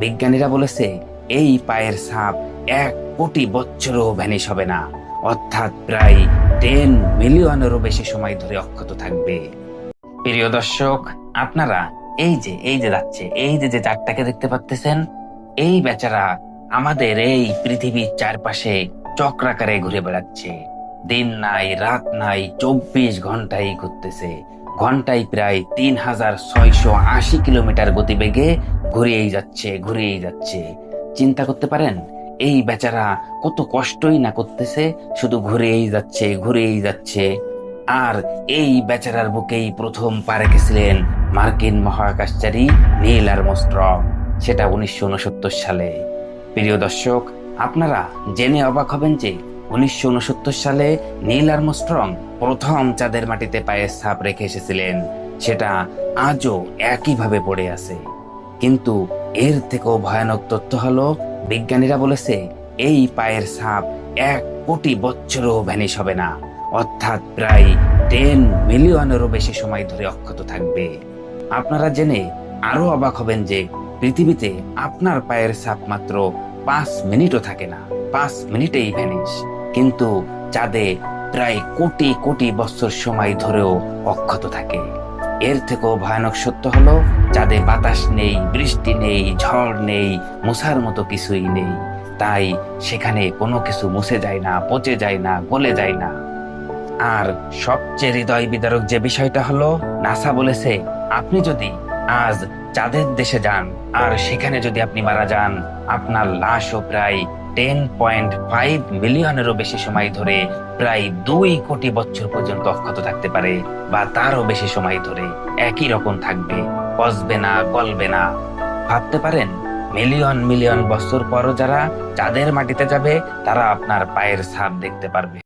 বিজ্ঞানীরা বলেছে এই পায়ের ছাপ 1 কোটি বছরও ভ্যানিশ হবে না, অর্থাৎ প্রায় 10 মিলিয়নেরও বেশি সময় ধরে অক্ষত থাকবে। প্রিয় দর্শক, আপনারা এই যে যাচ্ছে, যে চারটাকে দেখতে পাচ্ছেন, এই বেচারা আমাদের এই পৃথিবীর চারপাশে চক্রাকারে ঘুরে বেড়াচ্ছে। দিন নাই রাত নাই, 24 ঘন্টাই ঘুরতেছে। ঘন্টায় প্রায় 3680 কিলোমিটার গতিবেগে ঘুরেই যাচ্ছে। চিন্তা করতে পারেন এই বেচারা কত কষ্টই না করতেছে, শুধু ঘুরেই যাচ্ছে। আর এই বেচারার বুকেই প্রথম পা রেখেছিলেন মার্কিন মহাকাশচারী নীল আর্মস্ট্রং, সেটা 1969 সালে। প্রিয় দর্শক, আপনারা জেনে অবাক হবেন যে 1969 সালে নীল আর্মস্ট্রং প্রথম চাঁদের মাটিতে পায়ের ছাপ রেখে এসেছিলেন, সেটা আজও একইভাবে পড়ে আছে। কিন্তু এর থেকেও ভয়ানক তথ্য হলো, বিজ্ঞানীরা বলেছে এই পায়ের ছাপ 1 কোটি বছরও ভ্যানিশ হবে না, অর্থাৎ প্রায় 10 মিলিয়নেরও বেশি সময় ধরে অক্ষত থাকবে। আপনারা জেনে আরো অবাক হবেন যে পৃথিবীতে আপনার পায়ের ছাপ মাত্র 5 মিনিটও থাকে না, 5 মিনিটেই ভ্যানিশ। কিন্তু চাঁদে প্রায় কোটি কোটি বছর সময় ধরেও অক্ষত থাকে। এর থেকেও ভয়ানক সত্য হলো, চাঁদে বাতাস নেই, বৃষ্টি নেই, ঝড় নেই, মুছার মতো কিছুই নেই। তাই সেখানে কোনো কিছু মুছে যায় না, পচে যায় না, গলে যায় না। আর সবচেয়ে হৃদয় বিদারক যে বিষয়টা হলো, নাসা বলেছে আপনি যদি আজ চাঁদের দেশে যান আর সেখানে যদি আপনি মারা যান, আপনার লাশও প্রায় 10.5 মিলিয়নেরও বেশি সময় ধরে প্রায় 2 কোটি বছর পর্যন্ত অক্ষত থাকতে পারে, বা তারও বেশি সময় ধরে একই রকম থাকবে, পচবে না, গলবে না। ভাবতে পারেন মিলিয়ন মিলিয়ন বছর পরও যারা চাঁদের মাটিতে যাবে, তারা আপনার পায়ের ছাপ দেখতে পারবে।